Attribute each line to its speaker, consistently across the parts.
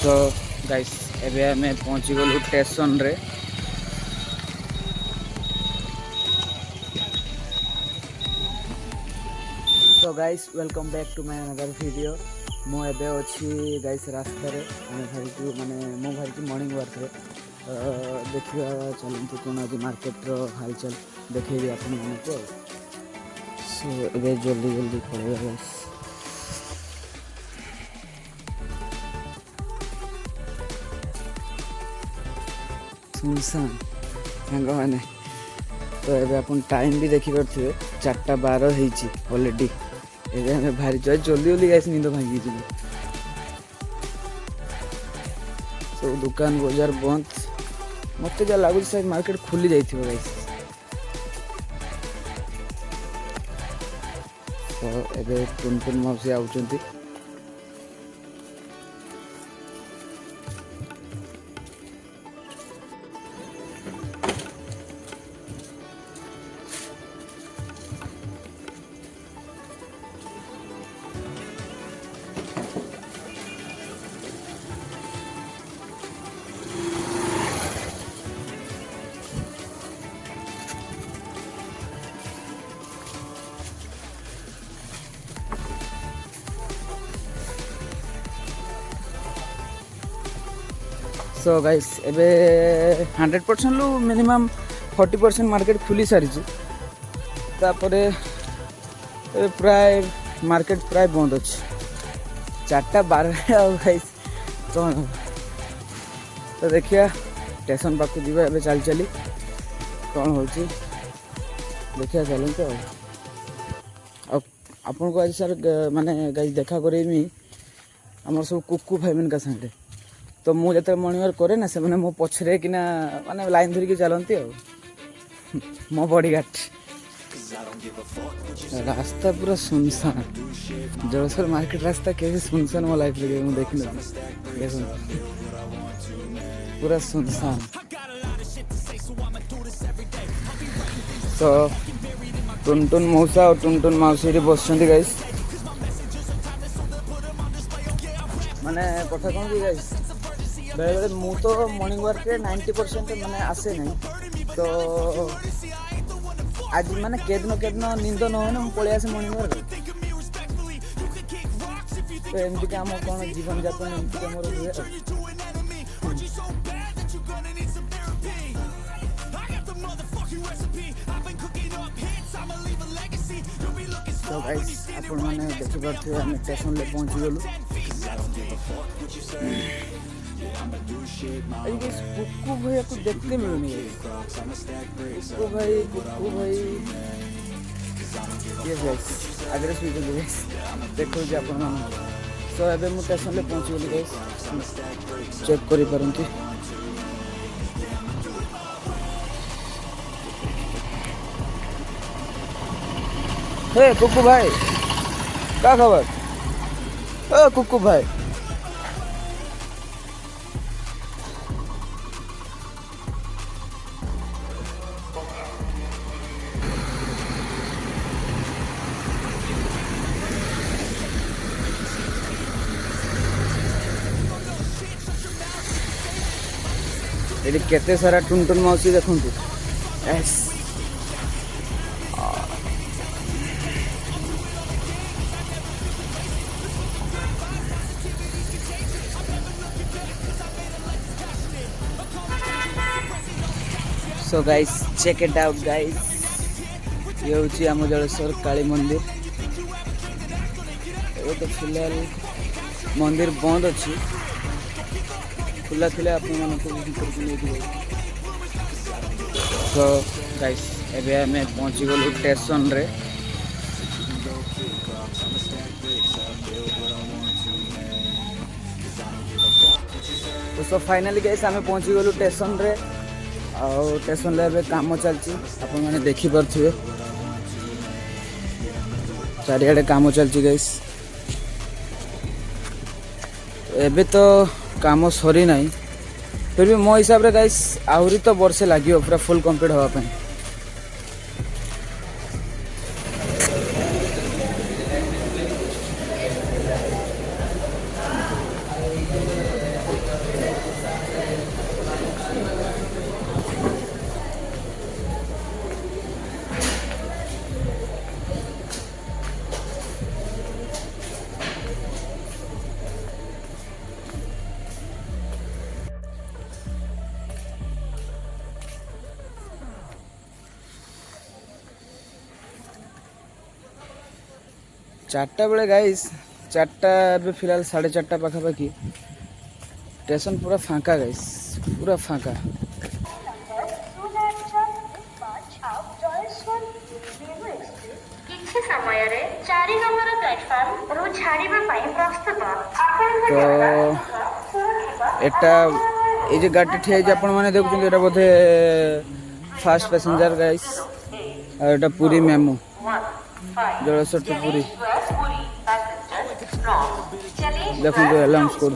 Speaker 1: So guys एबे हमें पहुंची गलु स्टेशन रे। So guys welcome back to my another video. मु एबे अछि गाइस रास्ता रे माने मु भाई मॉर्निंग वर्क रे देखिया चलते कौन आज मार्केट रो हालचाल देखिए अपन को। सो एबे जल्दी जल्दी पड़ेगा गाइस। सुनसान सांग मैंने तो ये आप टाइम भी देखी पारे 4:12 ऑलरेडी। ये हमें भारी जल्दी जल्दी गाइस नींद भांगी जी। सब दुकान बाजार बंद मत जहाँ लगुच शायद मार्केट खुली जाइए गाइस। तो ये टुनटुन मौसी आउचंती। सो गाइस एबे 100% लु मिनिमम 40% मार्केट खुली सारी तापरे प्राय मार्केट प्राय बंद अच्छे 4:12 गाइस कौन तो देखिया स्टेशन पाक जी ए चली चली कौन हो देखिया चलते आपन को आज सर माने गाइस देखा करेमी आम सब कुकु भाई मन का साथे। तो मुझे जो मॉर्निंग वर्क करे ना से मैंने मो पछरे कि माने लाइन धरिकी चलती मो बॉडीगार्ड। रास्ता पूरा सुनसान जलसर मार्केट रास्ता कैसे सुनसान मो लाइफ लगे मुझे देखने पूरा सुनसान। तो टुनटुन मौसा और टुनटुन मौसी बस गाइस माने कथा कौन कि गाइस बेले बेले मु तो मॉर्निंग वर्क रे 90% माने आसे नहीं। तो आज माने केदन नींद न हो ना पलि आसे मॉर्निंग वर्क। तो एमती काम कौन जीवन यापन एमती कम हुए। तो गाइस आपण माने देखि पारथिबे हम स्टेशन ले पहुंची गलु। कुकु भाई को देखते मिलूनी कुकु भाई ये गाइस आगे देखो जी आप। सो एबे मु स्टेशन ले पहुंची गली गाइस चेक करि परंती। हे कुकु भाई क्या खबर? ओ कुकु भाई ये केते सारा टुनटुन मौसी देखंतु। एस so guys check it out guys ये हूँ आम जलेश्वर काली मंदिर। ये तो फिलहाल मंदिर बंद अच्छी खुला थे आप तो गाइस एबे हमें पहुंची गलु स्टेशन रे। तो सब फाइनली गाइस हमें पहुंची गलु स्टेशन रे। और स्टेशन ले काम चलती आप देखी पारे चारियाडे काम चलती गाइस। एबे तो काम सरी नहीं फिर भी मो हिसाब रे गाइस आहरी तो वर्षे लगे पूरा फुल कंप्लीट होगा। चार्टा बेले गाइस चार्टा फिलहाल 4:30 पाखापाखि स्टेशन पूरा फांका गाइस पूरा फांका। एटा ये जो गाड़ी ठिया आपण मैंने देखुं एटा बोधे फास्ट पैसेंजर गाइस और एटा पूरी मेमो जलसर टू पूरी देखो जो अलाउंस कर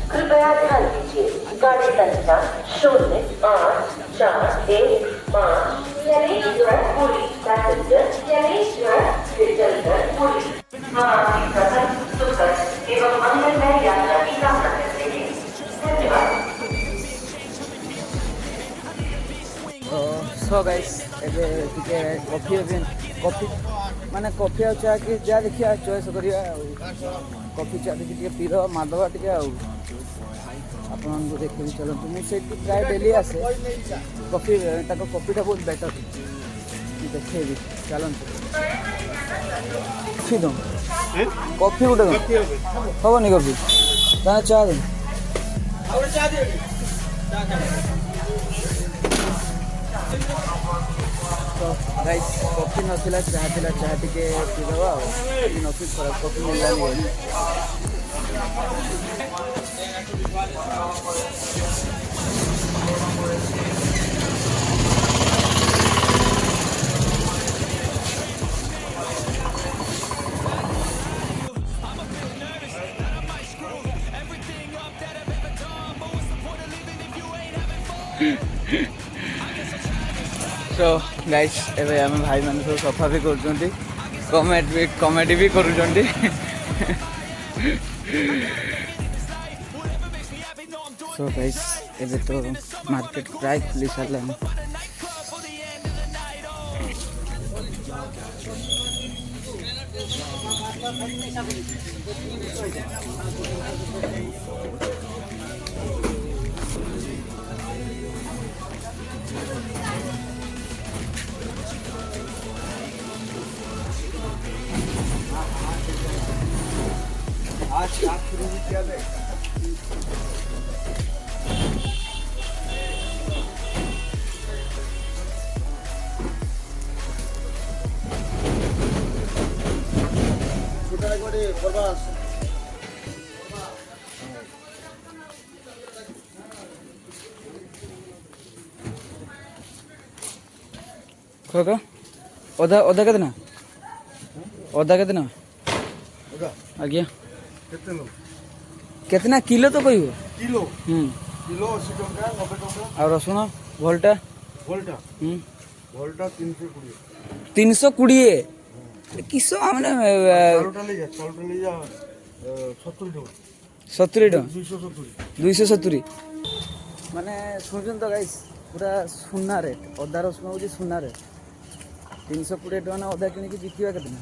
Speaker 2: कृपया ध्यान दीजिए गाड़ी संख्या 084151 पूरी पैसेंजर पूरी एवं मंगलमय यात्रा की कामना करते हैं। धन्यवाद।
Speaker 1: सो गाइस एबे टिके कॉफी माने कॉफी आ चा कि जा देखिया चॉइस करिया कॉफी चा टिके पीरो माधवा टिके आपको देखिए चलते मुझे प्राय डेली आसे कॉफी कॉफीटा बहुत बेटर देखे चलते कॉफी दम कॉफी गोटे हेनी कॉफी ताने चा दे तो गाइस कॉफी नथिला चाह थिला चाह टिके पीदवा नथि खराब कॉफी मिललानी सो गाइस एबे आम भाई मान सब सफा भी कर कमेडी भी कर सो गाइस एबे तो मार्केट प्राय खुली सारा ओदा ओदा कितना ओदा कितना आज्ञा कितना किलो तो कह
Speaker 3: किलो किलो 80 टका 90 टका
Speaker 1: और रसुण भोल्टा
Speaker 3: भोल्टा भोल्टा 320
Speaker 1: 320 किस मैंने
Speaker 3: चालटा ले जा 70 टका
Speaker 1: 70 टका
Speaker 3: 270
Speaker 1: 270 माने सुन तो गाइस पूरा सुना रेट अदा रसुण हूँ सुना रेट 320 टका ना अदा किଣିकी बिकिवा केतना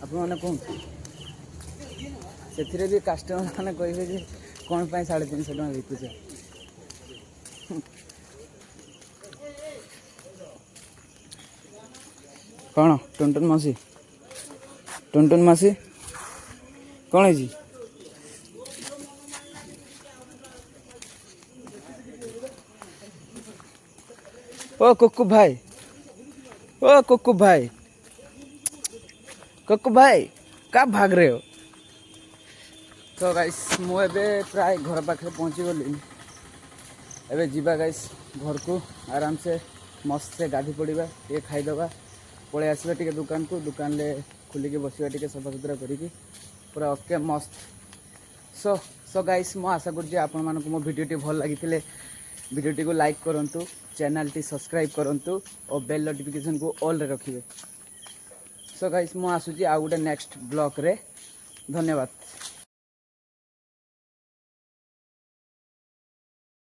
Speaker 1: आपण मैंने कहूँ से भी कस्टमर मैंने कहे कौन पाई 350 टका बिकुचे कौन टुनटुन मासी कौन है जी ओ कुक्कू भाई का भाग रहे हो। तो गाइस मुझे प्राय घर पाखे पहुँची गली एबे जीवा गाइस घर को आराम से मस्त से गाधी पड़ा ये खाईदे पलि आसवा टे दुकान को दुकान ले खुलिकी बसवा टे सफा सुतरा करी पूरा ओके मस्त। सो गाइस मु आशा कर आपण मानक मो भिडियोटी भल लगी भिडियोटी को लाइक करूँ चैनल टी सब्सक्राइब करूँ और बेल नोटिफिकेशन को ऑल रे रखिए। सो गाइस मु आसुची आ गोटे नेक्स्ट ब्लॉग रे धन्यवाद।